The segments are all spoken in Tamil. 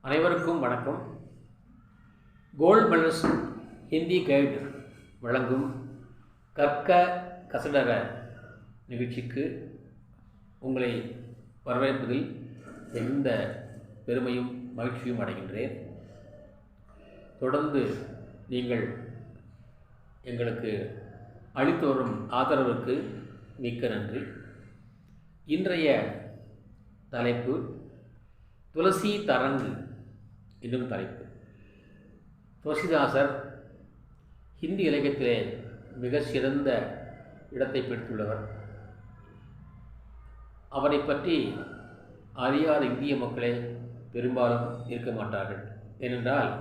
அனைவருக்கும் வணக்கம். கோல்ட் மெடல்ஸ் ஹிந்தி கைடு வழங்கும் கற்க கசடர நிகழ்ச்சிக்கு உங்களை வரவேற்பதில் எந்த பெருமையும் மகிழ்ச்சியும் அடைகின்றேன். தொடர்ந்து நீங்கள் எங்களுக்கு அளித்து வரும் ஆதரவுக்கு மிக்க நன்றி. இன்றைய தலைப்பு துளசி தரங்கு என்னும் தலைப்பு. துளசிதாசர் ஹிந்தி இலக்கியத்திலே மிக சிறந்த இடத்தை பிடித்துள்ளவர். அவரை பற்றி அறியாத இந்திய மக்களே பெரும்பாலும் இருக்க மாட்டார்கள். ஏனென்றால்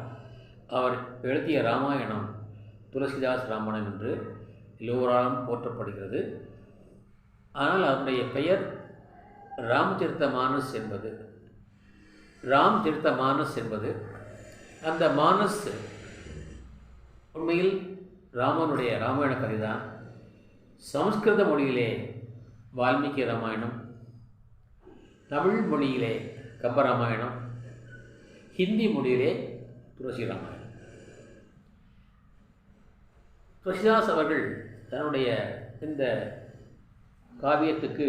அவர் எழுதிய ராமாயணம் துளசிதாஸ் ராமாயணம் என்று எல்லோராலும் போற்றப்படுகிறது. ஆனால் அவருடைய பெயர் ராமச்சரித்தமானஸ் என்பது. ராமச்சரித்தமானஸ் என்பது அந்த மானஸ் உண்மையில் ராமனுடைய ராமாயண கதை தான். சமஸ்கிருத மொழியிலே வால்மீகி ராமாயணம், தமிழ் மொழியிலே கம்பராமாயணம், ஹிந்தி மொழியிலே துளசி ராமாயணம். துளசிதாஸ் அவர்கள் தன்னுடைய இந்த காவியத்துக்கு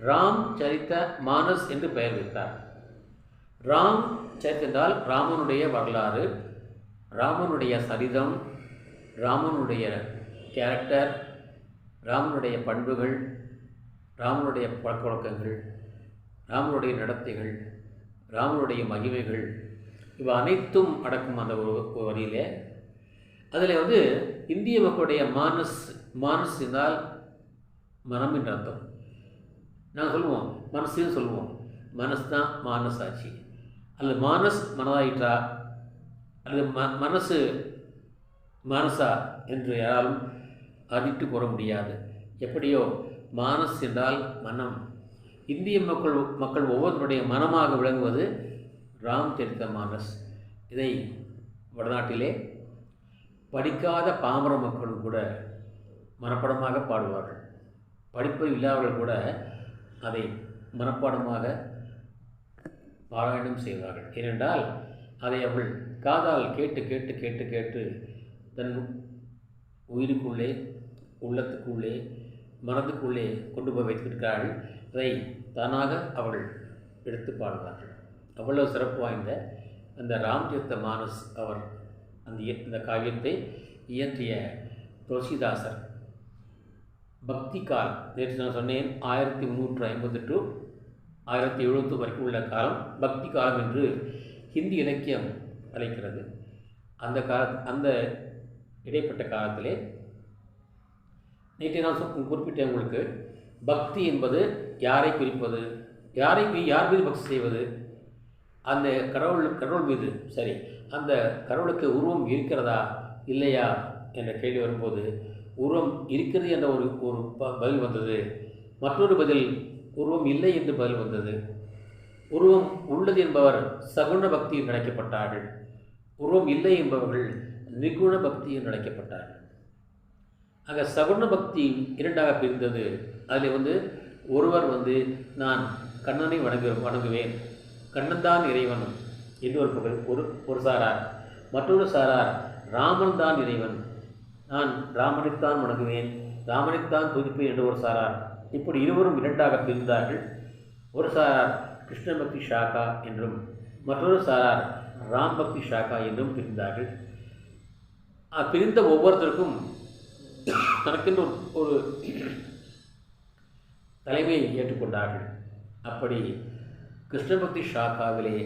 ராம் சரித்த மானஸ் என்று பெயர் வைத்தார். ராம் சரித் என்றால் ராமனுடைய வரலாறு, ராமனுடைய சரிதம், ராமனுடைய கேரக்டர், ராமனுடைய பண்புகள், ராமனுடைய பழக்க வழக்கங்கள், ராமனுடைய நடத்தைகள், ராமனுடைய மகிமைகள், இவை அனைத்தும் அடக்கும் அந்த ஒரு வரியிலே. அதில் இந்திய மக்களுடைய மானஸ் என்றால் மனம் என்ற அர்த்தம். நாங்கள் சொல்லுவோம் மனசுன்னு சொல்லுவோம். மனசு தான் மானஸ் ஆச்சு, அல்லது மானஸ் மனதாயிற்றா, அல்லது மனசு மானசா என்று யாராலும் அறிவித்து கூற முடியாது. எப்படியோ மானஸ் என்றால் மனம். இந்திய மக்கள் ஒவ்வொருவருடைய மனமாக விளங்குவது ராமச்சரித்த மானஸ். இதை வடநாட்டிலே படிக்காத பாமர மக்களும் கூட மனப்பாடமாக பாடுவார்கள். படிப்பு இல்லாதவர்கள் கூட அதை மனப்பாடமாக பாராயணம் செய்வார்கள். ஏனென்றால் அதை அவள் காதால் கேட்டு கேட்டு கேட்டு கேட்டு தன் உயிருக்குள்ளே, உள்ளத்துக்குள்ளே, மனதுக்குள்ளே கொண்டு போய் வைத்திருக்கிறார்கள். அதை தானாக அவள் எடுத்து பாடுவார்கள். அவ்வளவு சிறப்பு வாய்ந்த அந்த ராமச்சரித்த மானஸ் அவர் அந்த காவியத்தை இயற்றிய துளசிதாசர் பக்தி கால். நேற்று நான் சொன்னேன் 1350 to 1070 வரைக்கும் உள்ள காலம் பக்தி காலம் என்று ஹிந்தி இலக்கியம் அழைக்கிறது. அந்த இடைப்பட்ட காலத்திலே நேற்று நான் குறிப்பிட்டேன் உங்களுக்கு. பக்தி என்பது யாரை குறிப்பது, யார் மீது பக்தி செய்வது, அந்த கடவுள் மீது. சரி, அந்த கடவுளுக்கு உருவம் இருக்கிறதா இல்லையா என்ற கேள்வி வரும்போது உருவம் இருக்கிறது என்ற ஒரு பதில் வந்தது. மற்றொரு பதில் உருவம் இல்லை என்று பதில் வந்தது. உருவம் உள்ளது என்பவர் சகுண பக்தியில் அழைக்கப்பட்டார்கள். உருவம் இல்லை என்பவர்கள் நிகுண பக்தியில் அழைக்கப்பட்டார்கள். ஆக சகுண பக்தி இரண்டாக பிரிந்தது. அதில் ஒருவர் நான் கண்ணனை வணங்குவேன், கண்ணன்தான் இறைவன் என்று ஒரு சாரார். மற்றொரு சாரார் ராமன் தான் இறைவன், நான் ராமனைத்தான் வணங்குவேன், ராமனைத்தான் துதிப்பேன் என்று ஒரு சாரார். இப்படி இருவரும் இரண்டாக பிரிந்தார்கள். ஒரு சாரார் கிருஷ்ண பக்தி ஷாக்கா என்றும் மற்றொரு சாரார் ராம் பக்தி ஷாக்கா என்றும் பிரிந்தார்கள். பிரிந்த ஒவ்வொருத்தருக்கும் தனக்கென்று ஒரு தலைமையை ஏற்றுக்கொண்டார்கள். அப்படி கிருஷ்ண பக்தி ஷாக்காவிலே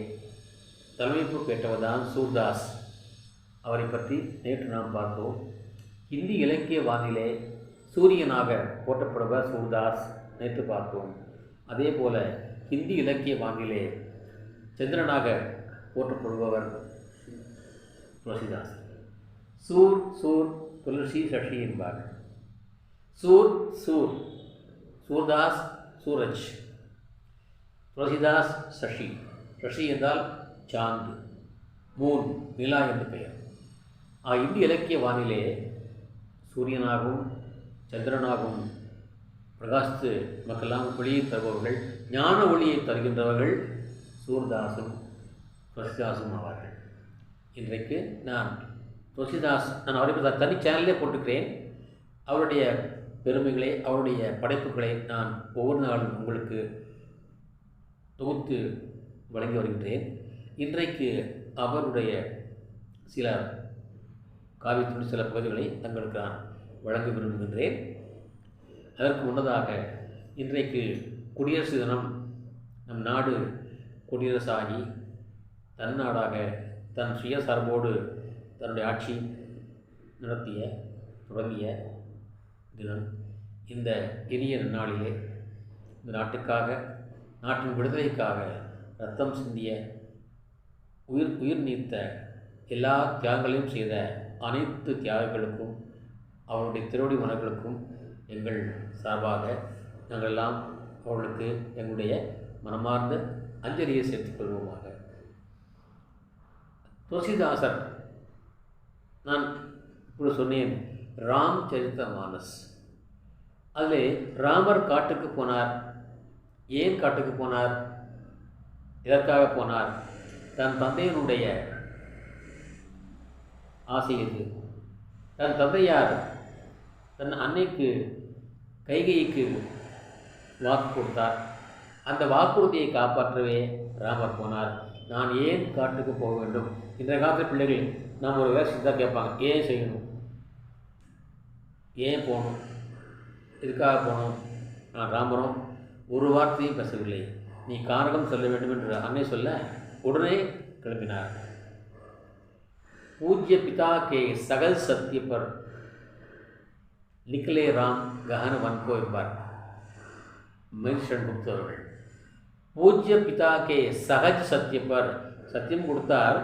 தலைமை பொறுப்பேற்றவர் தான் சூர்தாஸ். அவரை பற்றி நேற்று நாம் பார்த்தோம். ஹிந்தி இலக்கிய வானிலே சூரியனாக போற்றப்படுவர் சூர்தாஸ், நேற்று பார்த்தோம். அதே போல ஹிந்தி இலக்கிய வானிலே சந்திரனாக போற்றப்படுபவர் துளசிதாஸ். சூர் துளசி சஷி என்பார்கள். சூர்தாஸ் சூரஜ், துளசிதாஸ் சஷி. சஷி என்றால் சாந்து, மூன், நிலா என்று பெயர். இந்திய இலக்கிய வானிலே சூரியனாகவும் சந்திரனாகவும் பிரகாசித்து மக்களெல்லாம் ஒளியை தருபவர்கள், ஞான ஒளியை தருகின்றவர்கள் சூர்தாசும் துளசிதாசும் ஆவார்கள். இன்றைக்கு நான் அவரை தனி சேனலே போட்டுக்கிறேன். அவருடைய பெருமைகளை, அவருடைய படைப்புகளை நான் ஒவ்வொரு நாளும் உங்களுக்கு தொகுத்து வழங்கி வருகின்றேன். இன்றைக்கு அவருடைய சில காவியத்தின் சில பகுதிகளை தங்களுக்கு நான் வழங்க விரும்புகின்றேன். அதற்கு முன்னதாக இன்றைக்கு குடியரசு தினம். நம் நாடு குடியரசாகி தன்னாடாக தன் சுயசார்போடு தன்னுடைய ஆட்சி தொடங்கிய தினம். இந்த இனிய நாளிலே இந்த நாட்டுக்காக, நாட்டின் விடுதலைக்காக ரத்தம் சிந்திய, உயிர் நீத்த, எல்லா தியாகங்களையும் செய்த அனைத்து தியாகிகளுக்கும் அவருடைய திருவடி மலர்களுக்கும் எங்கள் சார்பாக நாங்கள் எல்லாம் அவர்களுக்கு எங்களுடைய மனமார்ந்த அஞ்சலியை சேர்த்துக் கொள்வோமாக. துளசிதாசர், நான் இப்படி சொன்னேன், ராம் சரித்த மானஸ். அதில் ராமர் காட்டுக்கு போனார். ஏன் காட்டுக்கு போனார்? எதற்காக போனார்? தன் தந்தையினுடைய ஆசை எது? தன் தந்தையார் தன் அன்னைக்கு கைகைக்கு வாக்கு கொடுத்தார். அந்த வாக்குறுதியை காப்பாற்றவே ராமர் போனார். நான் ஏன் காட்டுக்கு போக வேண்டும்? இன்றைய காலத்தில் பிள்ளைகள் நாம் ஒரு வேலை செஞ்சால் கேட்பாங்க, ஏன் செய்யணும், ஏன் போகணும், இதுக்காக போகணும். நான் ராமரும் ஒரு வார்த்தையும் பேசவில்லை. நீ காரகம் சொல்ல வேண்டும் என்று அன்னை சொல்ல உடனே கிளம்பினார். பூஜ்ய பிதா கே சகல் சத்திய பர் நிக்கலே ராம் கஹன வன்கோ என்பார் மகிஷன் குப்தவர்கள். பூஜ்ய பிதா கே சகஜ் சத்தியப்பர், சத்தியம் கொடுத்தார்.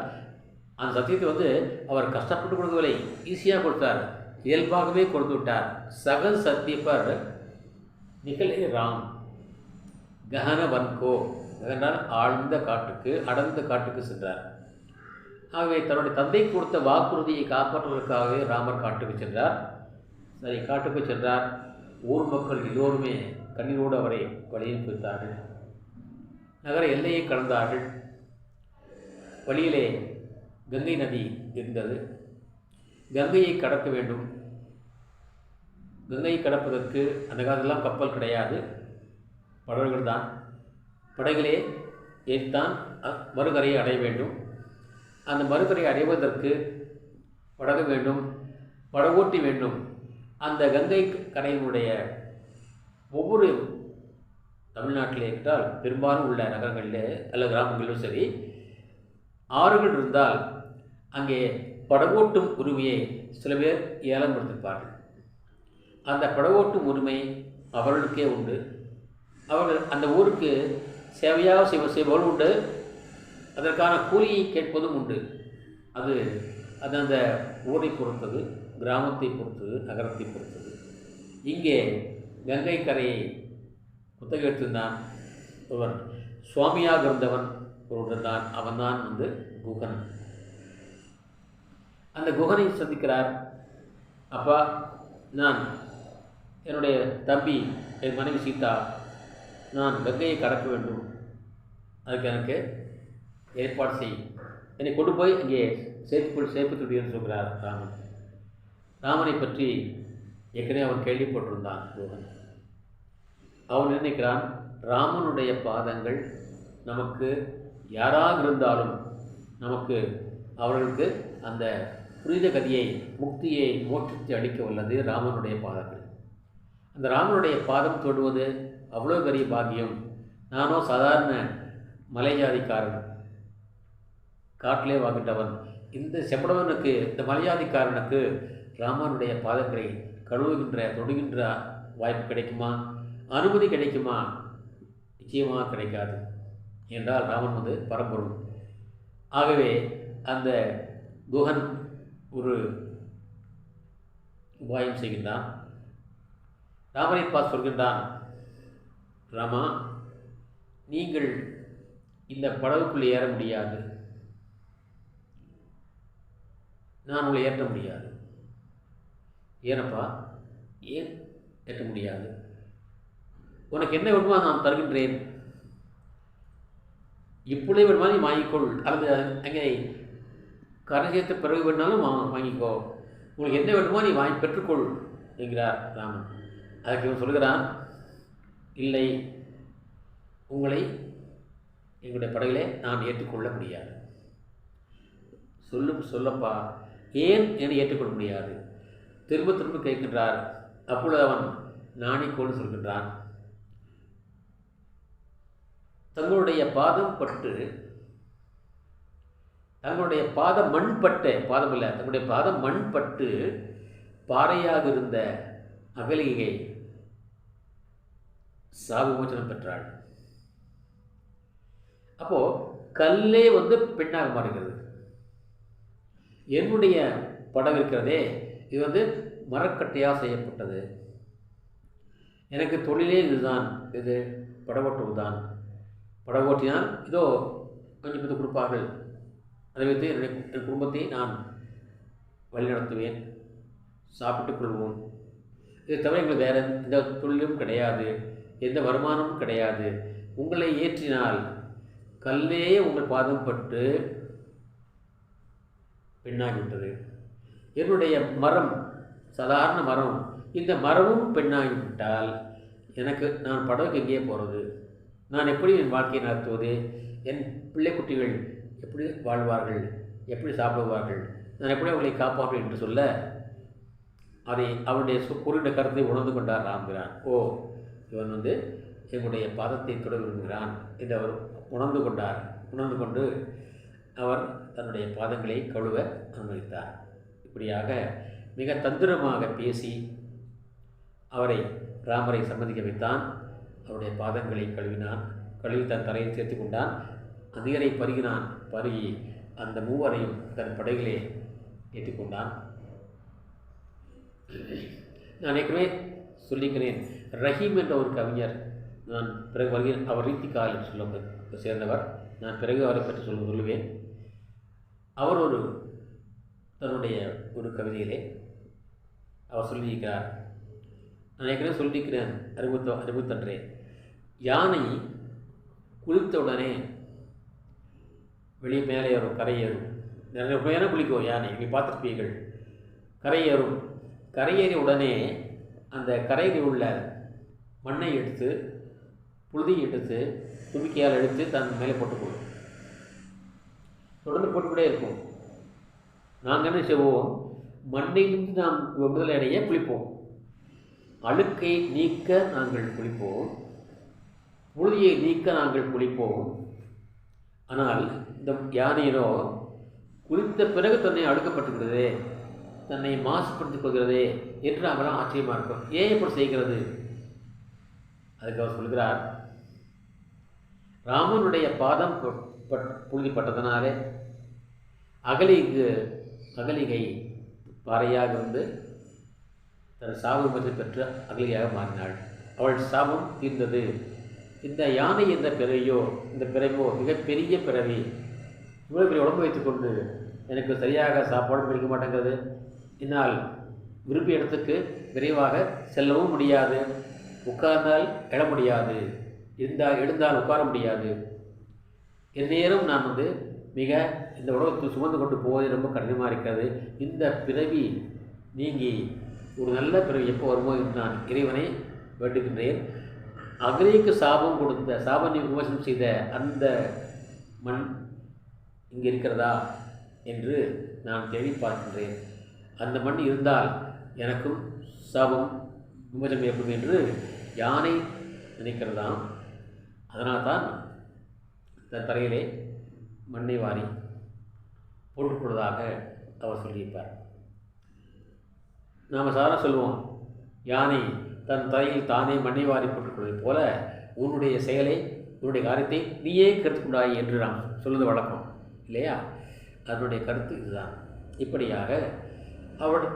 அந்த சத்தியத்தை அவர் கஷ்டப்பட்டு கொடுக்கவில்லை, ஈஸியாக கொடுத்தார், இயல்பாகவே கொடுத்து விட்டார். சகல் சத்தியப்பர் நிக்கலே ராம் கஹன வன்கோ என்றால் ஆழ்ந்த காட்டுக்கு, அடர்ந்த காட்டுக்கு சென்றார். ஆகவே தன்னுடைய தந்தை கொடுத்த வாக்குறுதியை காப்பாற்றுவதற்காகவே ராமர் காட்டுக்கு சென்றார். சரி, காட்டுக்கு சென்றார். ஊர் மக்கள் எல்லோருமே கண்ணீரோடு அவரை வழியில் பிடித்தார்கள். நகர எல்லையை கடந்தார்கள். வழியிலே கங்கை நதி இருந்தது. கங்கையை கடக்க வேண்டும். கங்கையை கடப்பதற்கு அந்த காலத்திலாம் கப்பல் கிடையாது, படகுகள் தான். படகிலே ஏறித்தான் மறுகரையை அடைய வேண்டும். அந்த மறுகரையை அடைவதற்கு படகு வேண்டும், படகோட்டி வேண்டும். அந்த கங்கை கரையினுடைய ஒவ்வொரு தமிழ்நாட்டிலே என்றால் பெரும்பாலும் உள்ள நகரங்களிலே அல்ல கிராமங்களிலும் சரி, ஆறுகள் இருந்தால் அங்கே படகோட்டும் உரிமையை சில பேர் ஏலம் கொடுத்திருப்பார்கள். அந்த படகோட்டும் உரிமை அவர்களுக்கே உண்டு. அவர்கள் அந்த ஊருக்கு சேவையாக செய்பவர்கள் உண்டு, அதற்கான கூலியை கேட்பதும் உண்டு. அது அந்த ஊரை பொறுத்தது, கிராமத்தை பொறுத்தது, நகரத்தை பொறுத்தது. இங்கே கங்கை கரையை குத்தகை எடுத்திருந்தான் ஒருவன், சுவாமியாக இருந்தவன் ஒருவன் தான். அவன்தான் குகன். அந்த குகனை சந்திக்கிறார். அப்பா, நான் என்னுடைய தம்பி, என் மனைவி சீதா, நான் கங்கையை கடக்க வேண்டும், அதுக்கு எனக்கு ஏற்பாடு செய், என்னை கொண்டு போய் இங்கே சேர்ப்பு என்று சொல்கிறார் ராமன். ராமனை பற்றி ஏற்கனவே அவன் கேள்விப்பட்டிருந்தான் குகன். அவன் நினைக்கிறான், ராமனுடைய பாதங்கள் நமக்கு யாராக இருந்தாலும் நமக்கு அவர்களுக்கு அந்த புனித கதியை, முக்தியை, மோட்சத்தை அளிக்க வல்லது ராமனுடைய பாதங்கள். அந்த ராமனுடைய பாதம் தொடுவது அவ்வளோ பெரிய பாக்கியம். நானோ சாதாரண மலைஜாதிக்காரன், காட்டிலே வாங்கிட்டவன். இந்த செப்படவனுக்கு, இந்த மலைஜாதிக்காரனுக்கு ராமனுடைய பாதங்களை கழுவுகின்ற, தொடுகின்ற வாய்ப்பு கிடைக்குமா? அனுமதி கிடைக்குமா? நிச்சயமாக கிடைக்காது. என்றால் ராமன் பரம்பொருள். ஆகவே அந்த குகன் ஒரு உபாயம் செய்கின்றான். ராமனை பார்த்து சொல்கின்றான், ராமா, நீங்கள் இந்த படகுக்குள்ளே ஏற முடியாது, நான் உங்களை ஏற்ற முடியாது. ஏனப்பா? ஏன் ஏற்ற முடியாது? உனக்கு என்ன வேண்டுமோ நான் தருகின்றேன். இப்பொழுதே வேணுமா நீ வாங்கிக்கொள், அல்லது அங்கே கரை சேர்த்த பிறகு வேணாலும் வாங்கிக்கோ, உங்களுக்கு என்ன வேணுமோ நீ வாங்கி பெற்றுக்கொள் என்கிறார் ராமன். அதற்கு இவன் சொல்கிறான், இல்லை, உங்களை எங்களுடைய படகிலே நான் ஏற்றுக்கொள்ள முடியாது. சொல்லப்பா, ஏன் என்னை ஏற்றுக்கொள்ள முடியாது? திரும்ப திரும்ப கேட்கின்றார். அப்பொழுது அவன் நாணிக்கோள் சொல்கின்றான். தங்களுடைய பாதம் பட்டு, தங்களுடைய பாதம் மண்பட்ட, பாதம் இல்லை, தங்களுடைய பாதம் மண்பட்டு பாறையாக இருந்த அகலிகை சாபமோச்சனம் பெற்றாள். அப்போ கல்லே பெண்ணாக மாறுகிறது. என்னுடைய படம் இருக்கிறதே, இது மரக்கட்டையாக செய்யப்பட்டது. எனக்கு தொழிலே இதுதான், இது படகோட்டுவதுதான். படகோட்டினால் இதோ கொஞ்சம் பேர் கொடுப்பார்கள், அதை வைத்து என் குடும்பத்தை நான் வழிநடத்துவேன், சாப்பிட்டுக் கொள்வோம். இதை தவிர எங்களுக்கு வேறு எந்த தொழிலும் கிடையாது, எந்த வருமானமும் கிடையாது. உங்களை ஏற்றினால் கல்லே உங்கள் பாதம் பட்டு பெண்ணாகிவிட்டது. என்னுடைய மரம் சாதாரண மரம், இந்த மரமும் பெண்ணாகிவிட்டால் நான் படகுக்கு எங்கேயே போகிறது? நான் எப்படி என் வாழ்க்கையை நடத்துவது? என் பிள்ளை குட்டிகள் எப்படி வாழ்வார்கள்? எப்படி சாப்பிடுவார்கள்? நான் எப்படி அவர்களை காப்பாற்றேன் என்று சொல்ல, அதை அவனுடைய கூறின கருத்தை உணர்ந்து கொண்டார் ராம்கிறான். ஓ, இவன் எங்களுடைய பாதத்தை தொட விரும்புகிறான் என்று அவர் உணர்ந்து கொண்டார். உணர்ந்து கொண்டு அவர் தன்னுடைய பாதங்களை கழுவ அனுமதித்தார். இப்படியாக மிக தந்திரமாக பேசி ராமரை சம்மதிக்க வைத்தான். அவருடைய பாதங்களை கழுவினான். கழுவி தன் தலையை சேர்த்து கொண்டான். நீரை பருகினான். பருகி அந்த மூவரையும் தன் படகிலே ஏற்றிக்கொண்டான். நான் ஏற்கனவே சொல்லிக்கிறேன், ரஹீம் என்ற ஒரு கவிஞர், நான் பிறகு வருகிறேன், அவர் ரீத்திகால் என்று சொல்ல சேர்ந்தவர். நான் பிறகு அவரை பற்றி சொல்லுவேன். அவர் தன்னுடைய ஒரு கவிதையிலே அவர் சொல்லியிருக்கிறார். நான் ஏற்கனவே சொல்லியிருக்கிறேன், அறிமுத்தன்றே, யானை குளித்தவுடனே வெளியே மேலே ஏறும், கரையேறும். நிறைய குளிக்கும் யானை, நீங்கள் பார்த்துருப்பீர்கள். கரையேறும். கரையேறிய உடனே அந்த கரையில் உள்ள மண்ணை எடுத்து, புழுதியை எடுத்து, தும்பிக்கையால் எடுத்து தன் மேலே போட்டுக்கொள்ளும். தொடர்ந்து போட்டுக்கிட்டே இருக்கும். நாங்கள் என்ன செய்வோம்? மண்ணிலிருந்து நாம் விடுதலை அடைய குளிப்போம். அழுக்கை நீக்க நாங்கள் குளிப்போம், புழுதியை நீக்க நாங்கள் குளிப்போம். ஆனால் இந்த யானையினோ குளித்த பிறகு தன்னை அழுக்கப்பட்டுகிறதே, தன்னை மாசுபடுத்திக் கொள்கிறதே என்று அவெல்லாம் ஆச்சரியமாக இருக்கும். ஏன் இப்படி செய்கிறது? அதுக்கு அவர் சொல்கிறார், ராமனுடைய பாதம் புழுதிப்பட்டதனாலே அகலிகை பாறையாக தன் சாபம் பெற்று அகலியாக மாறினாள். அவள் சாபம் தீர்ந்தது. இந்த யானை என்ற பிறவியோ மிகப்பெரிய பிறவி. இவ்வளோ பெரிய உடம்பு வைத்துக்கொண்டு எனக்கு சரியாக சாப்பாடும் கிடைக்க மாட்டேங்கிறது. என்னால் விரும்பிய இடத்துக்கு விரைவாக செல்லவும் முடியாது, உட்கார்ந்தால் எழ முடியாது, எழுந்தால் உட்கார முடியாது. இந்நேரம் நான் மிக இந்த உலகத்தை சுமந்து கொண்டு போவது ரொம்ப கடினமாக இருக்கிறது. இந்த பிறவி நீங்கி ஒரு நல்ல பிறவி எப்போ வருமோ என்று நான் இறைவனை வேண்டுகின்றேன். அகலிக்கு சாபம் கொடுத்த, சாப விமர்சனம் செய்த அந்த மண் இங்கே இருக்கிறதா என்று நான் தேடி பார்க்கின்றேன். அந்த மண் இருந்தால் எனக்கும் சாபம் விமர்சனம் ஏற்படும் என்று யானை நினைக்கிறதாம். அதனால்தான் தன் தலையிலே மண்ணை வாரி போட்டுக்கொள்வதாக அவர் சொல்லியிருப்பார். நாம் சாதாரண சொல்லுவோம், யானை தன் தலையில் தானே மண்ணை வாரி போட்டுக்கொள்வது போல உன்னுடைய செயலை, உன்னுடைய காரியத்தை நீயே கருத்துக்கொண்டாய் என்று நாம் சொல்வது வழக்கம் இல்லையா? அதனுடைய கருத்து இதுதான். இப்படியாக அவள்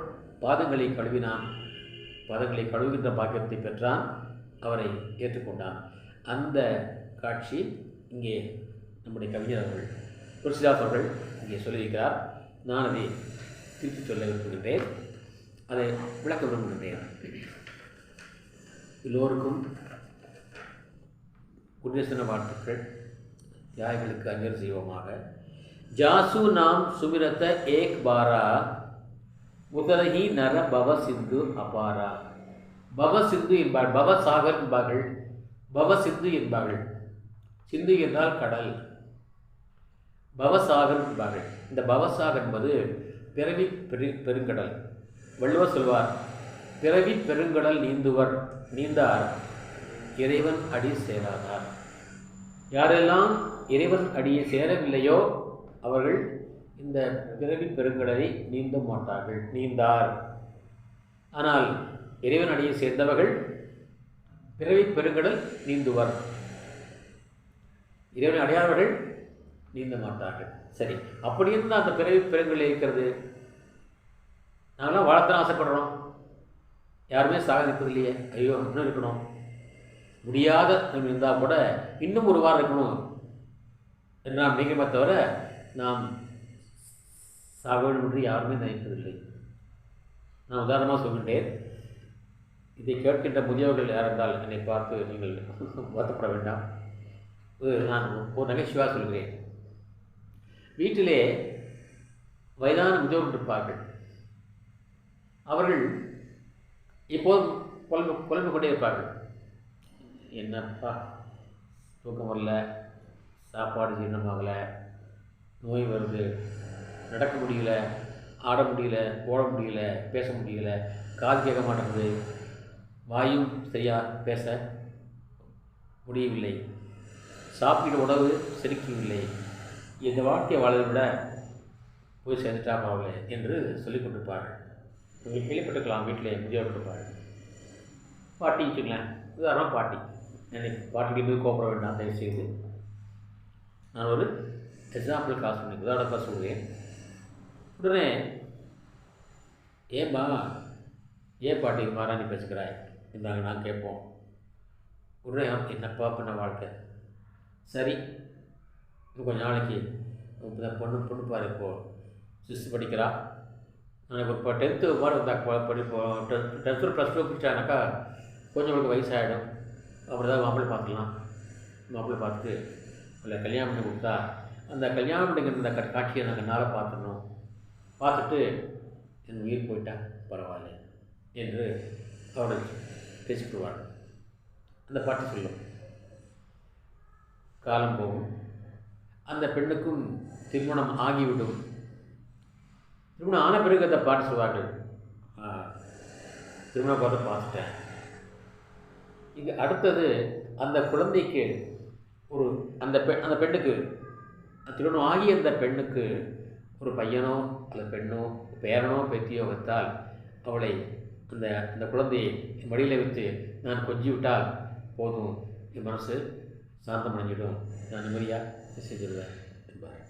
பாதங்களை கழுவினான். பாதங்களை கழுவுகின்ற பாக்கியத்தை பெற்றான். அவரை ஏற்றுக்கொண்டான். அந்த காட்சி இங்கே நம்முடைய கவிஞர் அவர்கள், துளசிதாஸ் அவர்கள் இங்கே சொல்லியிருக்கிறார். நான் அதை திருப்பி சொல்ல விரும்புகின்றேன், அதை விளக்க விரும்புகின்றேன். எல்லோருக்கும் குடியரசு தின வாழ்த்துக்கள். தியாகிகளுக்கு அஞ்சல் செய்வோமாக. ஜாசு நாம் சுமிரத்த ஏக் பாரா உதரஹி நர பவ சிந்து அபாரா. பவ சிந்து என்பார்கள், பவசாகர் என்பார்கள், பவ சிந்து என்பார்கள். சிந்து என்றால் கடல், பவசாகர் என்பார்கள். இந்த பவசாகர் என்பது பிறவி பெருங்கடல். வள்ளுவர் சொல்வார், பிறவி பெருங்கடல் நீந்தார் இறைவன் அடி சேராதார். யாரெல்லாம் இறைவன் அடியை சேரவில்லையோ அவர்கள் இந்த பிறவி பெருங்கடலை நீந்த மாட்டார்கள், நீந்தார். ஆனால் இறைவன் அடியை சேர்ந்தவர்கள் பிறவி பெருங்கடல் நீந்துவர். இறைவன் அடையாதவர்கள் நீந்த மாட்டார்கள். சரி, அப்படி இருந்தால் அந்த பிறவி பெருங்கடல் இருக்கிறது. நாங்களாம் வாழத்தான் ஆசைப்படுறோம், யாருமே சாகரிப்பது இல்லையே. ஐயோ இன்னும் இருக்கணும், முடியாத நம்ம இருந்தால் கூட இன்னும் ஒரு வாரம் இருக்கணும் என்று நாம் நினைக்கிறோமே தவிர நாம் சாக வேண்டும் என்று யாருமே நினைப்பதில்லை. நான் உதாரணமாக சொல்கின்றேன். இதை கேட்கின்ற முதியவர்கள் யார் என்றால் என்னை பார்த்து நீங்கள் வருத்தப்பட வேண்டாம். நான் ஒரு நகைச்சுவாக சொல்கிறேன். வீட்டிலே வயதான முதியவர்கள் இருப்பார்கள். அவர்கள் இப்போதும் புலம்பிக் கொண்டே இருப்பார்கள். என்னப்பா தூக்கம் வரல, சாப்பாடு ஜீரணமாகலை, நோய் வருது, நடக்க முடியல, ஆட முடியல, ஓட முடியல, பேச முடியல, காது கேட்க மாட்டேங்குது, வாயும் சரியாக பேச முடியவில்லை, சாப்பிட உணவு செரிக்கவில்லை, இந்த வாழ்க்கையை வாழதை விட போய் சேர்ந்துட்டா போகல என்று சொல்லிக் கொண்டிருப்பார்கள். நீங்கள் கேள்விப்பட்டிருக்கலாம், வீட்டில் முதியோர்பட்டிருப்பார்கள். பாட்டி வச்சுங்களேன், உதாரணம் பாட்டி. எனக்கு பாட்டிக்கு போய் கோப்பட வேண்டாம் தயவு செய்து. நான் ஒரு எக்ஸாம்பிளுக்காக சொன்னேன், உதாரணக்காக சொல்கிறேன். உடனே ஏம்மா ஏன் பாட்டி மாறாணி பேசுகிறாய் இருந்தாங்க நான் கேட்போம். உடனே என்னப்பா பண்ண வாழ்க்கை, சரி இன்னும் கொஞ்சம் நாளைக்கு பொண்ணு பாரு, இப்போது 6th படிக்கிறா, எனக்கு இப்போ 10th மாதிரி வந்தால் படிப்போம், 10th +2 படித்தானாக்கா கொஞ்சம் உங்களுக்கு வயசாகிடும். அப்படி தான் மாப்பிள்ளை பார்த்துக்கலாம். மாப்பிள்ளை பார்த்துட்டு இல்லை கல்யாணம் பண்ணி கொடுத்தா அந்த கல்யாணம் பண்ணிக்கிற அந்த காட்சியை நாங்கள் நாளாக பார்த்துடணும், பார்த்துட்டு என் உயிர் போயிட்டா பரவாயில்ல என்று அவர்கள் பேசிவிடுவார். அந்த பாட்டி சொல்லும். காலம் போகும், அந்த பெண்ணுக்கும் திருமணம் ஆகிவிடும். திருமணம் ஆன பிறகு அந்த பாட்டி சொல்வார்கள், திருமணம் பார்த்துட்டேன். இங்கே அடுத்தது அந்த குழந்தைக்கு அந்த பெண்ணுக்கு திருமணம் ஆகிய அந்த பெண்ணுக்கு ஒரு பையனோ அல்லது பெண்ணோ பேரனோ பேத்தியோ வைத்தால் அவளை அந்த குழந்தையை மடியில் வைத்து நான் கொஞ்சி விட்டால் போதும், என் மனசு சாந்தமடைஞ்சிடும், நான் நிம்மதியாக செஞ்சிடுவேன் என்பார்.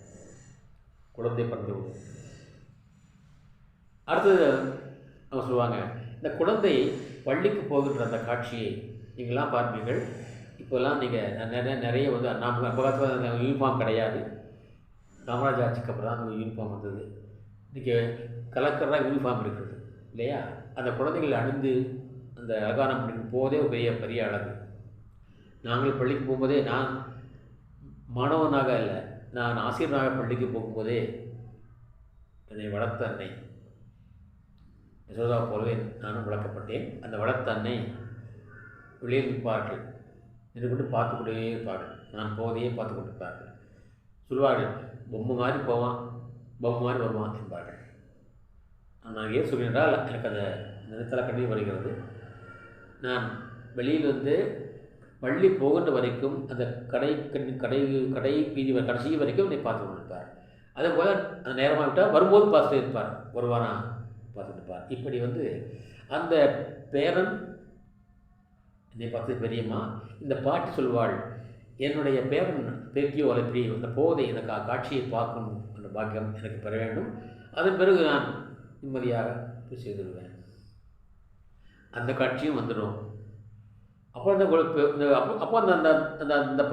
குழந்தை பிறந்து விடும். அடுத்தது அவங்க சொல்லுவாங்க, இந்த குழந்தை பள்ளிக்கு போகின்ற அந்த காட்சியை நீங்களாம் பார்ப்பீர்கள். இப்போல்லாம் நீங்கள் நிறைய வந்து நம்ம காலத்தில் யூனிஃபார்ம் கிடையாது. காமராஜ் ஆட்சிக்கு அப்புறம் தான் யூனிஃபார்ம் வந்தது. இன்றைக்கி கலெக்டராக யூனிஃபார்ம் இருக்கிறது இல்லையா? அந்த குழந்தைகள் அணிந்து அந்த அலங்காரம் பண்ணிக்கும் போதே பெரிய அழகு. நாங்கள் பள்ளிக்கு போகும்போதே, நான் மாணவனாக இல்லை, நான் ஆசிரியராக பள்ளிக்கு போகும்போதே என்னை வளர்த்த அன்னை யசோதா போலவே நானும் வளர்க்கப்பட்டேன். அந்த வளர்த்த அன்னை வெளியில் நிற்பார்கள், நின்று கொண்டு பார்த்து கொண்டே இருப்பார்கள். நான் போவதையே பார்த்து கொண்டிருப்பார்கள். சொல்வார்கள், பொம்மை மாதிரி போவான், பொம்மை மாதிரி வருவான் என்பார்கள். நான் ஏன் சொல்கிறேன், எனக்கு அந்த நினைத்தல கண்ணீர் வருகிறது. நான் வெளியில் வந்து பள்ளி போகின்ற வரைக்கும் அந்த கடை வீதி கடைசி வரைக்கும் என்னை பார்த்து கொண்டிருப்பார். அதே போல் அந்த நேரமாக விட்டால் வரும்போது பார்த்துட்டு இருப்பார், வருவானா பார்த்துட்டு இருப்பார். இப்படி வந்து அந்த பேரன் என்னை பார்த்து பெரியம்மா, இந்த பாட்டி சொல்வாள், என்னுடைய பேரன் பேத்தியோ அல்லது அந்த போதை எனக்கு காட்சியை பார்க்கணும், அந்த பாக்கியம் எனக்கு பெற வேண்டும். அதன் பிறகு நான் நிம்மதியாக போய் செய்துடுவேன். அந்த காட்சியும் வந்துடும். அப்போ அந்த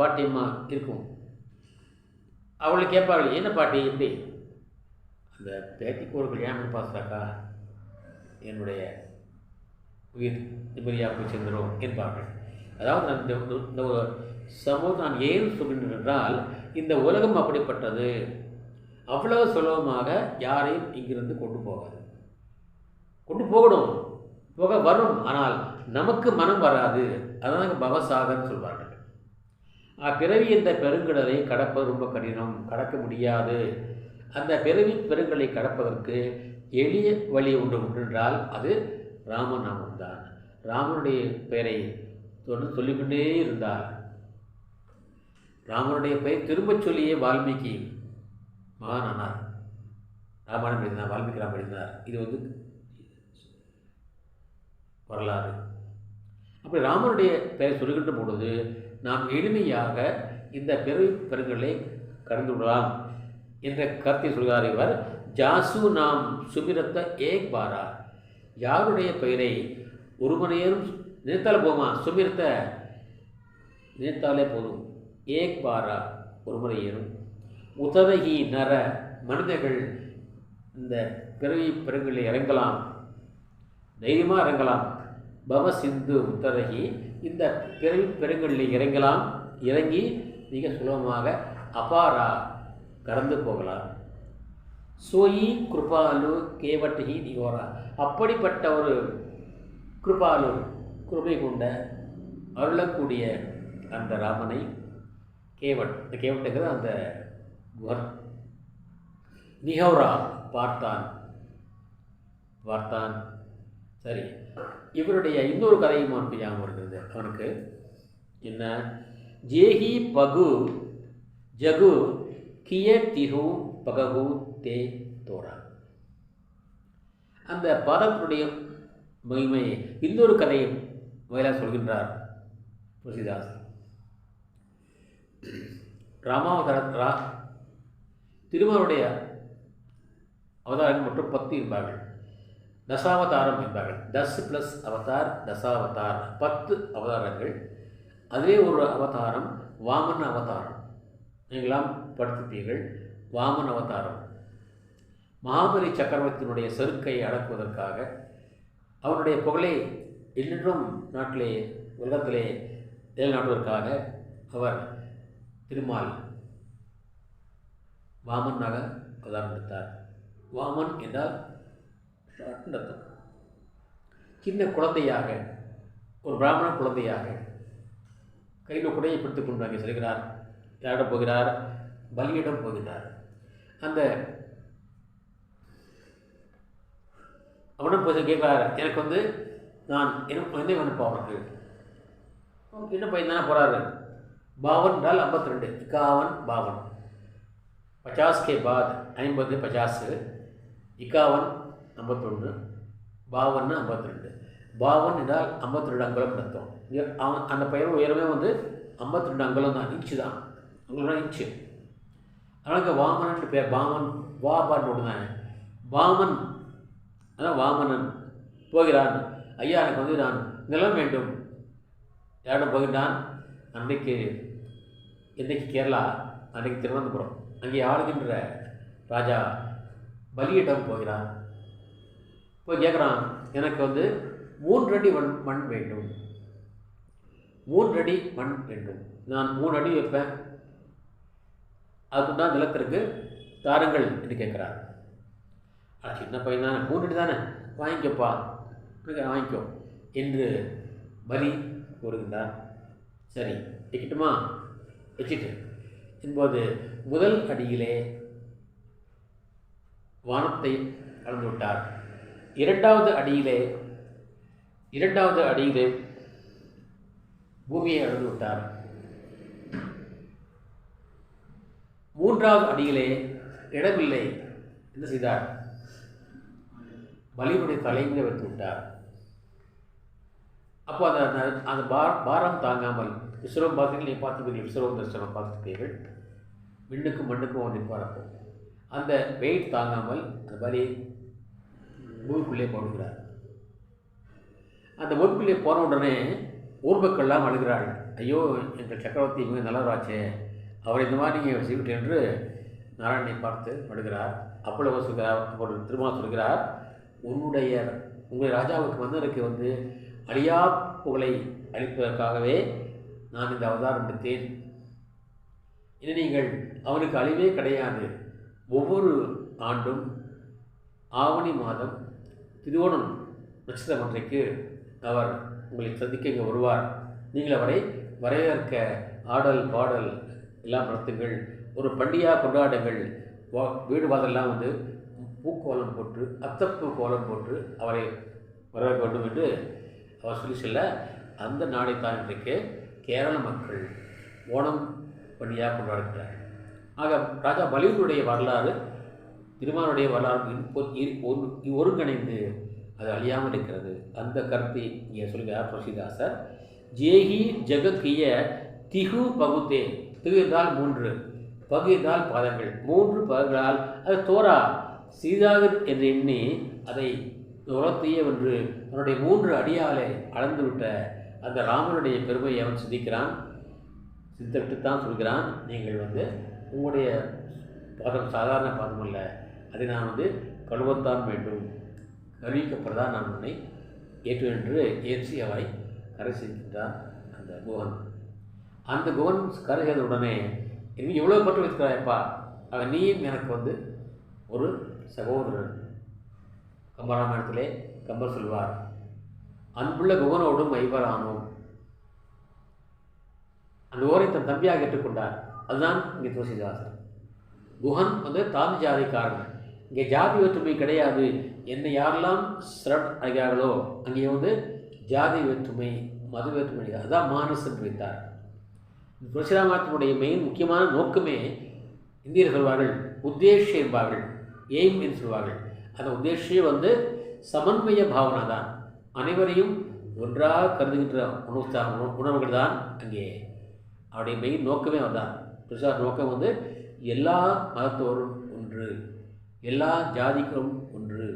பாட்டியம்மா இருக்கும். அவளை கேட்பார்கள், என்ன பாட்டி எப்படி அந்த பேத்திக்கு ஒரு கல்யாணம் பார்த்தாக்கா என்னுடைய உயிர் நிம்மதியாக போய் சேர்ந்துடும் என்பார்கள். அதாவது இந்த சமூகம் நான் ஏன் சொல்கிறேன் என்றால், இந்த உலகம் அப்படிப்பட்டது, அவ்வளவு சுலபமாக யாரையும் இங்கிருந்து கொண்டு போகாது. கொண்டு போகணும், போக வரும், ஆனால் நமக்கு மனம் வராது. அதான் பவசாகர்னு சொல்வார்கள். பிறவி என்ற பெருங்கடலை கடப்பது ரொம்ப கடினம், கடக்க முடியாது. அந்த பிறவி பெருங்கடலை கடப்பதற்கு எளிய வழி ஒன்று என்றால் அது ராமநாமம் தான். ராமனுடைய பெயரை தொடர்ந்து சொல்லிக்கொண்டே இருந்தால், ராமனுடைய பெயர் திரும்ப சொல்லியே வால்மீகி மகானானார். ராமாயணம் எழுதினார், வால்மீகி ராமன் எழுதினார். இது வரலாறு. அப்படி ராமனுடைய பெயரை சொல்லுகின்ற பொழுது நாம் எளிமையாக இந்த பெருங்களை கடந்து விடலாம் என்ற கருத்தை சொல்கிறார் இவர். ஜாசு நாம் சுமிரத்த ஏக் பாரா, யாருடைய பெயரை ஒருமுறையேறும் நினைத்தாலே போமா, சுமிரத்த நினைத்தாலே போதும், ஏக் பாரா ஒருமுறை ஏறும். உதரகி நர, மனிதர்கள் இந்த பெருங்களில் இறங்கலாம், தைரியமாக இறங்கலாம். பவ சிந்து உத்தரகி, இந்த பெருங்களில் இறங்கலாம், இறங்கி மிக சுலபமாக அபாரா கடந்து போகலாம். சோயி கிருபாலு கேவட்டகி நிகோரா, அப்படிப்பட்ட ஒரு கிருபாலு, கிருபை கொண்ட அருளக்கூடிய அந்த ராமனை கேவட், இந்த கேவட்டுங்கிறது அந்த குஹர், நிகோரா பார்த்தான். சரி, இவருடைய இன்னொரு கதையும் அவனுக்கு ஞாபகம் வருகிறது. அவனுக்கு என்ன, ஜேஹி பகு ஜகு கிய திஹு பககு தே தோரா, அந்த பாதத்தினுடைய மகிமையை இன்னொரு கதையை வயலாக சொல்கின்றார் துளசிதாஸ். ராமாவதார திருமருடைய அவதாரங்கள் மற்றும் 10 என்பார்கள், தசாவதாரம் என்பார்கள். 10 + அவதார் தசாவதார், 10 அவதாரங்கள். அதிலே ஒரு அவதாரம் வாமன அவதாரம், நீங்களாம் படித்திருப்பீர்கள். வாமன அவதாரம் மகாபலி சக்கரவர்த்தியினுடைய செருக்கை அடக்குவதற்காக, அவனுடைய புகழை இன்னும் நாட்டிலே உலகத்திலே நிலைநாட்டுவதற்காக அவர் திருமால் வாமனாக அவதாரம் எடுத்தார். வாமன் என்றால் அர்த்தம். சின்ன குழந்தையாக, ஒரு பிராமண குழந்தையாக கையில் குடையை பிடித்துக் கொண்டு அங்கே செல்கிறார். யாரிடம் போகிறார்? பலியிடம் போகிறார். அந்த அவனும் போய் கேட்கிறார், எனக்கு நான் என்ன வேணுப்பா அவனுக்கு? சின்ன பையன் தானே போகிறாரு. பாவன் என்றால் 52, 51 52, 50 के बाद 50 50, 51 51, 52 52. பாவன் என்றால் 52 அங்குலம் அர்த்தம். அவன் அந்த பையன் உயரமே 52 அங்குலம் தான், இன்ச்சு தான், அங்குலம் இன்ச்சு. அதனால வாமனன் பேர். பாமன் வாபான்னு தானே வாமன், அதான் வாமனன் போகிறான். ஐயா எனக்கு நான் நிலம் வேண்டும். யாரிடம் போகின்றான்? இன்றைக்கு கேரளா, அன்றைக்கு திருவனந்தபுரம், அங்கே ஆளுகின்ற ராஜா பலியிடம் போகிறான். போய் கேட்குறான், எனக்கு 3 அடி மண் வேண்டும், 3 அடி மண் வேண்டும், நான் 3 அடி வைப்பேன், அதுக்குண்டான நிலத்திற்கு தாருங்கள் என்று கேட்குறார். சின்ன பையன் தானே, 3 அடி தானே, வாங்கிக்கப்பா, வாங்கிக்கோ என்று பலி கூறுகின்றார். சரி, வைக்கட்டுமா? வச்சுட்டு என்பது முதல் அடியிலே வானத்தை அளந்து விட்டார். இரண்டாவது அடியிலே பூமியை அளந்து விட்டார். மூன்றாவது அடியிலே இடமில்லை, என்ன செய்தார்? பலியுடைய தலைமையை வைத்து விட்டார். அப்போ அந்த பாரம் தாங்காமல் விஸ்வரம் பார்த்தீங்கன்னா, நீ பார்த்துக்கிறீங்க, விஸ்வரம் தரிசனம் பார்த்துருக்கீர்கள், விண்ணுக்கும் மண்ணுக்கும் நிற்பாரப்போ அந்த வெயிட் தாங்காமல் அந்த பலி பூமிக்குள்ளே போடுகிறார். அந்த பூமிக்குள்ளே போன உடனே ஊர்மக்கள்லாம் அழுகிறாள். ஐயோ, எங்கள் சக்கரவர்த்தி இவங்க நல்லவராச்சே, அவரை இந்த மாதிரி நீங்கள் செய்விட்டு என்று நாராயணனை பார்த்து அழுகிறார். அப்பொழுது சொல்கிறார், திருமால் சொல்கிறார், உங்களுடைய ராஜாவுக்கு மன்னருக்கு அழியா புகழை அளிப்பதற்காகவே நான் இந்த அவதாரம் எடுத்தேன். இனி நீங்கள் அவனுக்கு அழிவே கிடையாது. ஒவ்வொரு ஆண்டும் ஆவணி மாதம் திருவோணம் நட்சத்திரம் அன்றைக்கு அவர் உங்களை சந்திக்க இங்கே வருவார். நீங்கள் அவரை வரவேற்க ஆடல் பாடல் எல்லாம் நடத்துங்கள். ஒரு பண்டிகையாக கொண்டாடுங்கள். வீடு வாதெல்லாம் வந்து பூக்கோலம் போட்டு அத்தப்பூ கோலம் போட்டு அவரை வரவேற்க வேண்டும் என்று அவர் சொல்லி செல்ல, அந்த நாளைத்தான் இன்றைக்கு கேரள மக்கள் ஓணம் பண்டிகையாக கொண்டாடுகிறார். ஆக ராஜா பலியுடைய வரலாறு திருமாலுடைய வரலாறு ஒருங்கிணைந்து அது அழியாமல் இருக்கிறது. அந்த கருத்தை இங்கே சொல்கிறார் துளசிதாசர். ஜேஹி ஜெகக்கிய திகு பகுத்தே. திகு என்றால் 3, பகு என்றால் பாதங்கள். 3 பகுகளால் அது தோரா சீதாக என்று எண்ணி அதை உலகத்தையே வென்று அவனுடைய 3 அடியாலை அளந்துவிட்ட அந்த ராமனுடைய பெருமையை அவன் சிந்திக்கிறான். சிந்தித்துத்தான் சொல்கிறான், நீங்கள் வந்து உங்களுடைய பாதம் சாதாரண பாதம் அல்ல, அதை நான் வந்து கழுவத்தான் வேண்டும், கழுவிக்கப்படுதான் நான் உன்னை ஏற்று என்று ஏற்றி அவரை கரை செய்கின்றான் அந்த குகன். அந்த குகன் கரை செய்த உடனே நீ இவ்வளோ பட்டு வைக்கிறாயப்பா, அவன் நீயும் எனக்கு வந்து ஒரு சகோதரன். கம்பராமாயணத்திலே கம்பர் சொல்வார், அன்புள்ள குகனோடும் ஐவரானோம். அந்த ஓரை தன் தம்பியாக ஏற்றுக்கொண்டார். அதுதான் இங்கே துளசிதாசன். குகன் வந்து தாதி ஜாதிக்காரன். இங்கே ஜாதி வேற்றுமை கிடையாது. என்னை யாரெல்லாம் சரண் அடைகிறார்களோ அங்கே வந்து ஜாதி வேற்றுமை மத வேற்றுமை கிடையாது. அதுதான் மானஸ் என்று வைத்தார். துளசிராமாயணத்தினுடைய மெயின் முக்கியமான நோக்கமே இந்தியர் சொல்வார்கள் உத்தேஷ்யம் என்பார்கள், எய்ம் என்று சொல்வார்கள். அந்த உத்தேசியம் வந்து சமன்வய பாவனை தான். அனைவரையும் ஒன்றாக கருதுகின்ற உணர்வுகள் தான் அங்கே அவருடைய மெயின் நோக்கமே அதுதான். துளசிதாசர் நோக்கம் வந்து எல்லா மதத்தோரும் ஒன்று, எல்லா ஜாதிக்கும் ஒன்று,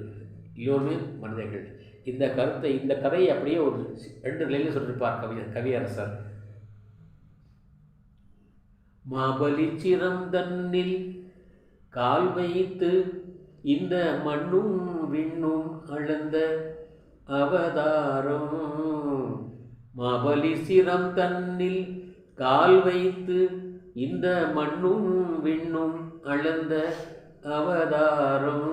எல்லோருமே மனிதர்கள். இந்த கருத்தை இந்த கதையை அப்படியே ஒரு 2 நிலையில் சொல்லியிருப்பார் கவியரசர். மாபலி சிறந்தன்னில் கால் வைத்து இந்த மண்ணும் விண்ணும் அளந்த அவதாரம். மாபலி சிரம் தன்னில் கால் வைத்து இந்த மண்ணும் விண்ணும் அளந்த அவதாரம்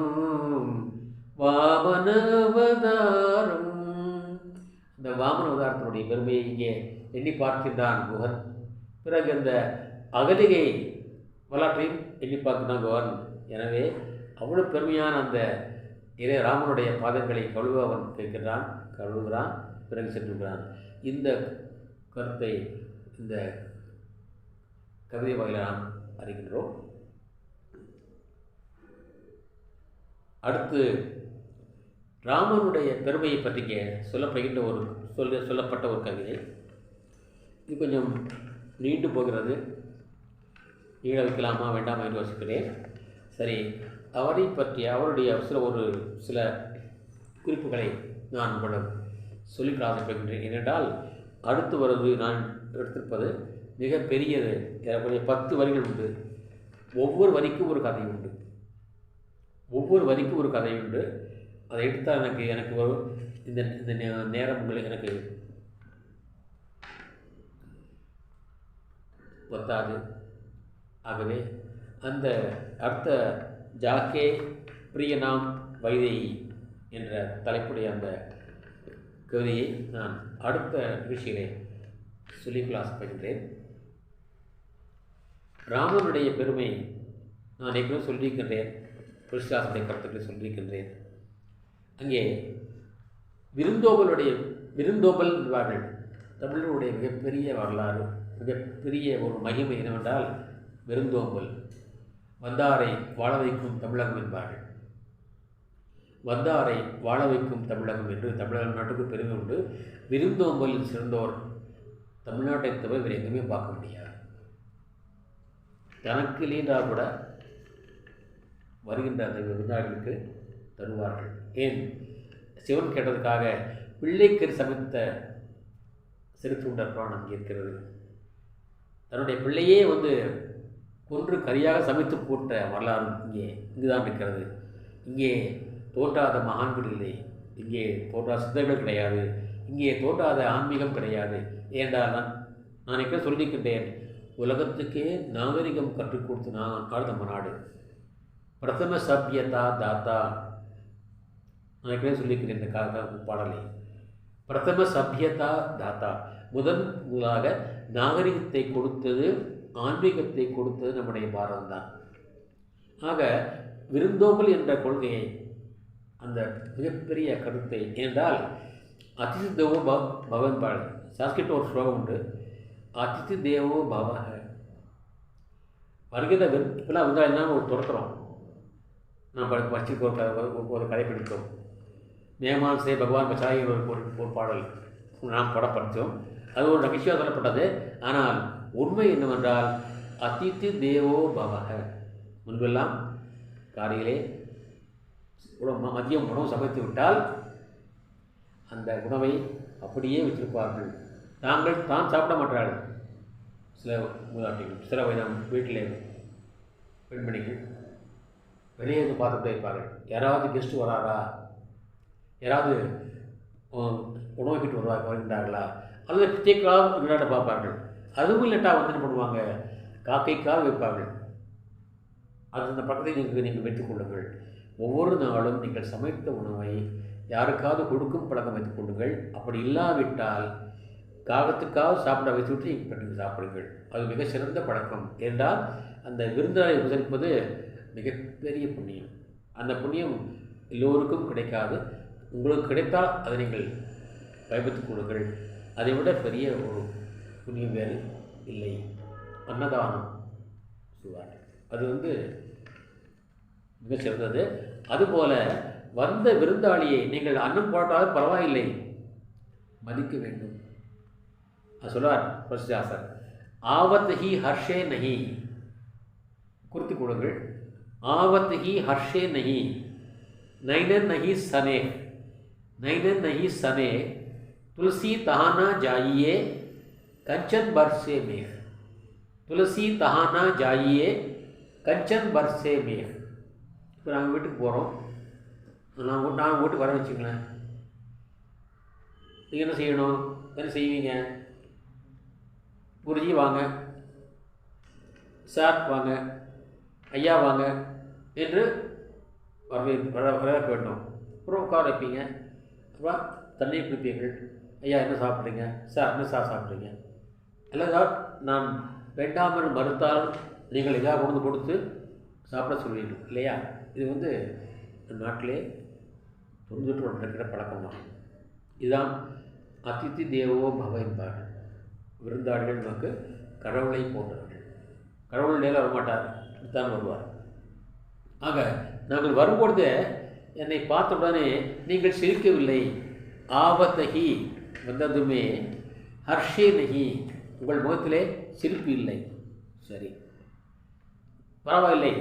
வாமன அவதாரம். இந்த வாமன அவதாரத்தினுடைய பெருமையை இங்கே எண்ணி பார்க்கின்றான் குகன். பிறகு இந்த அகலிகை வரலாற்றையும் எண்ணி பார்க்கின்றான் குகன். எனவே அவ்வளோ பெருமையான அந்த ராமனுடைய பாதங்களை கழுவ அவன் கேட்கின்றான், கழுவுகிறான், பிறகு சென்றுகிறான். இந்த கருத்தை இந்த கவிதை வகையில் நாம் அறிகின்றோம். அடுத்து ராமனுடைய பெருமையை பற்றி சொல்லப்படுகின்ற சொல்லப்பட்ட ஒரு கவிதை. இது கொஞ்சம் நீண்டு போகிறது, நீள வைக்கலாமா வேண்டாமா என்று யோசிக்கிறேன். சரி, அவரை பற்றி அவருடைய சில குறிப்புகளை நான் உங்களிடம் சொல்லிக் ஆசைப்படுகின்றேன். ஏனென்றால் அடுத்து வருவது நான் எடுத்திருப்பது மிக பெரியது. ஏறக்குறைய 10 வரிகள் உண்டு. ஒவ்வொரு வரிக்கும் ஒரு கதை உண்டு. அதை எடுத்தால் எனக்கு வரும் இந்த நேரம் உங்களுக்கு எனக்கு பத்தாது. ஆகவே அந்த அர்த்த ஜாக்கே பிரியனாம் வைதேயி என்ற தலைப்புடைய அந்த கவிதையை நான் அடுத்த நிகழ்ச்சியிலே சொல்லிக்கொள்ள ஆசைப்படுகின்றேன். ராமனுடைய பெருமை நான் ஏற்கனவே சொல்லியிருக்கின்றேன், துளசிதாசனுடைய கருத்துக்களை சொல்லியிருக்கின்றேன். அங்கே விருந்தோம்பல் என்பார்கள். தமிழருடைய மிகப்பெரிய வரலாறு, மிகப்பெரிய ஒரு மகிமை என்னவென்றால் விருந்தோம்பல். வந்தாரை வாழ வைக்கும் தமிழகம் என்பார்கள். வந்தாரை வாழ வைக்கும் தமிழகம் என்று தமிழ்நாட்டுக்கு பெருமை உண்டு. விருந்தோம்பலில் சிறந்தோர் தமிழ்நாட்டை தவிர வேறு எங்குமே பார்க்க முடியாது. தனக்கு இல்லைன்றால் கூட வருகின்ற அந்த விருந்தாளிகளுக்கு தருவார்கள். ஏன், சிவன் கேட்டதுக்காக பிள்ளைக்கறி சமைத்த சிறுத்தூண்ட புராணம் அங்கே இருக்கிறது. தன்னுடைய பிள்ளையே கொன்று கரியாக சமைத்து போட்ட வரலாறு இங்குதான் இருக்கிறது. இங்கே தோன்றாத மகான்கள் இல்லை, இங்கே தோன்றாத சித்தர்கள் கிடையாது, இங்கே தோன்றாத ஆன்மீகம் கிடையாது. ஏனென்றால் நான் சொல்லியிருக்கின்றேன், உலகத்துக்கே நாகரிகம் கற்றுக் கொடுத்த நாடு நம்ம நாடு. பிரதம சபியதா தாத்தா, நான் ஏற்கனவே சொல்லியிருக்கிறேன் இந்த பாடலை. பிரதம சபியதா தாத்தா, முதலாக நாகரிகத்தை கொடுத்தது, ஆன்மீகத்தை கொடுத்தது நம்முடைய பாரதம் தான். ஆக விருந்தோம்பல் என்ற கொள்கையை, அந்த மிகப்பெரிய கருத்தை, என்றால் அதிதி தேவோ பவன் பாடு, சாஸ்கிட்ட ஒரு ஸ்லோகம் உண்டு, அதிதி தேவோ பவ. வருகிற இப்பெல்லாம் வந்தால் என்ன ஒரு துறக்கிறோம். நம்ம வச்சுக்க ஒரு கதை பிடித்தோம். மேமான் சே பகவான் பச்சாயி ஒரு பாடல் நாம் படப்படுத்தோம். அது ஒரு நகைச்சுவாக சொல்லப்பட்டது. ஆனால் உண்மை என்னவென்றால் அதிதி தேவோ பவக. முன்பெல்லாம் காலையிலே மதியம் உணவு சமைத்து விட்டால் அந்த உணவை அப்படியே வைத்திருப்பார்கள். தான் சாப்பிட மாட்டார்கள். சில மூதாட்டிகள், சில வயதான வீட்டிலே பெண்மணிகள் வெளியே வந்து பார்த்துட்டே இருப்பார்கள். யாராவது கெஸ்ட்டு வராரா, யாராவது உணவு கிட்டு வருகின்றார்களா, அல்லது பிச்சைக்காக விளையாட பார்ப்பார்கள். அதுவும் இல்லட்டா வந்து என்ன பண்ணுவாங்க, காக்கைக்காக வைப்பார்கள். அது அந்த பக்கத்தை நீங்கள் வைத்துக் கொள்ளுங்கள். ஒவ்வொரு நாளும் நீங்கள் சமைத்த உணவை யாருக்காவது கொடுக்கும் பழக்கம் வைத்துக் கொள்ளுங்கள். அப்படி இல்லாவிட்டால் காகத்துக்காக சாப்பிட வைத்துவிட்டு நீங்கள் சாப்பிடுங்கள். அது மிக சிறந்த பழக்கம். என்றால் அந்த விருந்தாளை உபசரிப்பது மிகப்பெரிய புண்ணியம். அந்த புண்ணியம் எல்லோருக்கும் கிடைக்காது. உங்களுக்கு கிடைத்தால் அதை நீங்கள் பயன்படுத்திக் கொள்ளுங்கள். அதை விட பெரிய ஒரு புண்ணியம் வேறு இல்லை. அன்னதானம் சொல்வார், அது மிக சிறந்தது. அதுபோல வந்த விருந்தாளியை நீங்கள் அன்னம் போட்டாலும் பரவாயில்லை, மதிக்க வேண்டும். அது சொல்வார் பிரசிதாசர், ஆவத் ஹி ஹர்ஷே நஹி, குறித்துக் கொள்ளுங்கள். ஆவத் ஹி ஹர்ஷே நஹி, நைனன் நஹி சனே, நைனன் நஹி சனே, तुलसी तहाना जाइए कंचन बरसे मेघ, तुलसी तहाना जाइए कंचन बरसे मेघ. இப்போ நாங்கள் வீட்டுக்கு போகிறோம், நாங்கள் வீட்டுக்கு வர வச்சுங்களேன். நீங்கள் என்ன செய்யணும், என்ன செய்வீங்க? குருஜி வாங்க, சார் வாங்க, ஐயா வாங்க என்று வரவேற்க வேண்டும். அப்புறம் உட்கார வைப்பீங்க. அப்புறம் தண்ணீர் குடிப்பீர்கள். ஐயா என்ன சாப்பிட்றீங்க? சார் என்ன சாப்பிட்றீங்க? எல்லாம் சார் நான் வேண்டாமல் மறுத்தால் நீங்கள் எதாவது கொண்டு கொடுத்து சாப்பிட சொல்வீர்கள் இல்லையா? இது நாட்டிலே தொன்று நடக்கிற பழக்கம் தான். இதுதான் அதிதி தேவோ பவ என்பார்கள். விருந்தாளிகள் நமக்கு கடவுளை போன்றவர்கள். கடவுள் நேரில் வரமாட்டார், இப்படித்தான் வருவார். ஆக நாங்கள் வரும்பொழுது என்னை பார்த்த உடனே நீங்கள் சிரிக்கவில்லை, ஆவத்தகி வந்ததுமே ஹர்ஷே நகி, உங்கள் முகத்திலே சிரிப்பு இல்லை. சரி, பரவாயில்லை,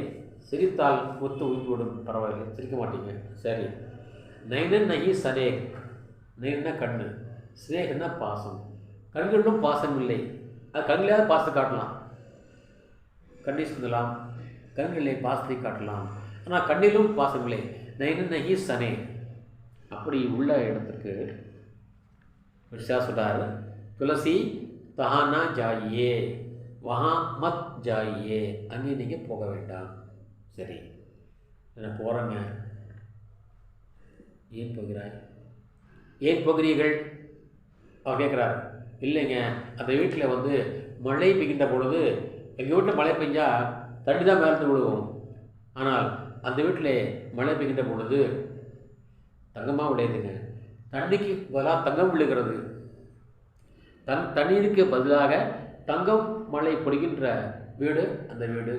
சிரித்தால் முத்து உயிர்விடும், பரவாயில்லை, சிரிக்க மாட்டீங்க. சரி, நைனன் நகி சனே, நைனா கண்ணு, ஸ்னேகன்னா பாசம். கண்களிலும் பாசம் இல்லை. அது கண்ணிலாவது பாசத்தை காட்டலாம், கண்ணை சுந்தலாம், கண்களிலே பாசத்தை காட்டலாம். ஆனால் கண்ணிலும் பாசம் இல்லை. நைனன் நகி சனே. அப்படி உள்ள இடத்துக்கு விஷா சொல்கிறார், துளசி தஹானா ஜாயியே வஹா மத் ஜாயியே, அங்கே நீங்கள் போக வேண்டாம். சரி, நான் போகிறேங்க. ஏன் போகிறாய், ஏன் போகிறீர்கள் அவர் கேட்குறார். இல்லைங்க, அந்த வீட்டில் மழை பெய்கின்ற பொழுது, எங்கள் வீட்டில் மழை பெஞ்சால் தண்ணி தான் மேலே விழுவோம். ஆனால் அந்த வீட்டில் மழை பெய்கின்ற பொழுது தங்கமாக விளையுதுங்க. தண்ணிக்கு பதிலாக தங்கம் விழுகிறது. தண்ணீருக்கு பதிலாக தங்கம் மழை பொழிகின்ற வீடு அந்த வீடு.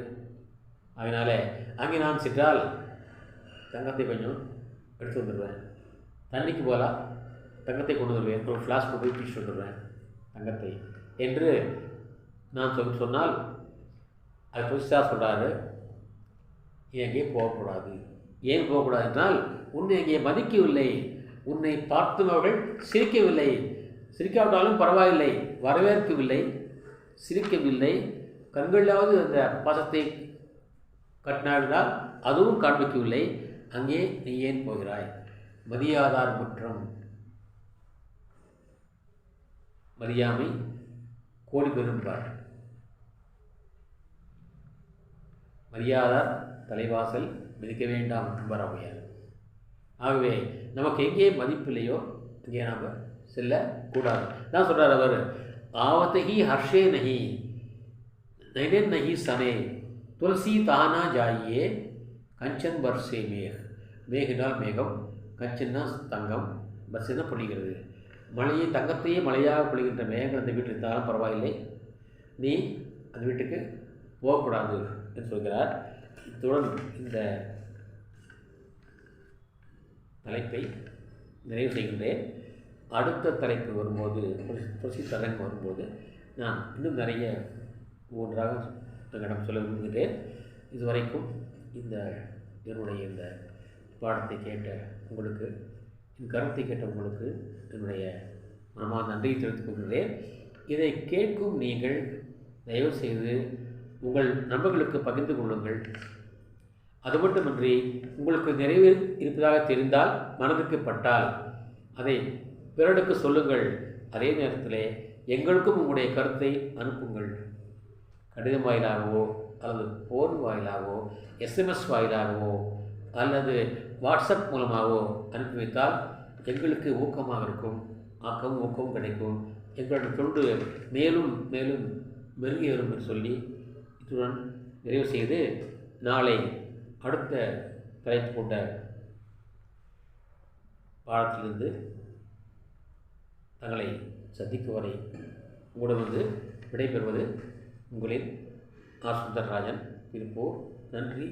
அதனால் அங்கே நான் சென்றால் தங்கத்தை கொஞ்சம் எடுத்து வந்துடுவேன். தண்ணிக்கு பதிலாக தங்கத்தை கொண்டு வருவேன். ஒரு ஃப்ளாஸ்க்கு போய் பிடிச்சிட்டு வந்துடுவேன் தங்கத்தை என்று நான் சொன்னால் அது புதுசாக சொல்கிறாரு, எங்கே போகக்கூடாது. ஏன் போகக்கூடாது என்றால், உன்னை அங்கே மதிக்கவில்லை, உன்னை பார்த்தவர்கள் சிரிக்கவில்லை, சிரிக்காவிட்டாலும் பரவாயில்லை, வரவேற்கவில்லை, சிரிக்கவில்லை, கண்களாவது அந்த பாசத்தை கட்டினால்தான் அதுவும் காண்பிக்கவில்லை. அங்கே நீ ஏன் போகிறாய்? மதியாதார் குற்றம், மதியாமை கோடி பெரும்பார். மரியாதார் தலைவாசல் மிதிக்க வேண்டாம் என்பார் ஔவையார். ஆகவே நமக்கு எங்கே மதிப்பில்லையோ அங்கே நாம் செல்லக்கூடாது. தான் சொல்கிறார் அவர், ஆவத்தகி ஹர்ஷே நகி நைனன் நகி சனே துளசி தானா ஜாயியே கஞ்சன் பர்சே மேகினால் மேகம், கஞ்சன்னா தங்கம், பஸ்ஸுன்னா பொழிகிறது. மழையை தங்கத்தையே மழையாக பொழிகின்ற மேகங்கள் அந்த வீட்டில் இருந்தாலும் பரவாயில்லை, நீ அந்த வீட்டுக்கு போகக்கூடாது என்று சொல்கிறார். இத்துடன் இந்த தலைப்பை நிறைவு செய்கின்றேன். அடுத்த தலைப்பு வரும்போது, புரட்சி தலைப்பு வரும்போது நான் இன்னும் நிறைய ஒன்றாக தங்களிடம் சொல்ல விரும்புகிறேன். இதுவரைக்கும் என்னுடைய இந்த பாடத்தை கேட்ட உங்களுக்கு, என் கருத்தை கேட்ட உங்களுக்கு என்னுடைய மனமார்ந்த நன்றியை தெரிவித்துக் கொள்கிறேன். இதை கேட்கும் நீங்கள் தயவு செய்து உங்கள் நண்பர்களுக்கு பகிர்ந்து கொள்ளுங்கள். அது மட்டுமின்றி உங்களுக்கு நிறைவு இருப்பதாக தெரிந்தால், மனதுக்கு பட்டால் அதை பிறருக்கு சொல்லுங்கள். அதே நேரத்தில் எங்களுக்கும் உங்களுடைய கருத்தை அனுப்புங்கள். கடிதம் வாயிலாகவோ அல்லது ஃபோன் வாயிலாகவோ SMS வாயிலாகவோ அல்லது வாட்ஸ்அப் மூலமாகவோ அனுப்பி வைத்தால் எங்களுக்கு ஊக்கமாக இருக்கும், ஊக்கமும் கிடைக்கும். எங்களுடைய தொண்டு மேலும் மேலும் மெருகி வரும் என்று சொல்லி இத்துடன் நிறைவு செய்து, நாளை அடுத்த தலைப்பு கொண்ட பாடத்திலிருந்து தங்களை சந்திக்கும் வரை உங்களிடமிருந்து விடைபெறுவது உங்களின் ஆர். சுந்தரராஜன், திருப்பூர். நன்றி.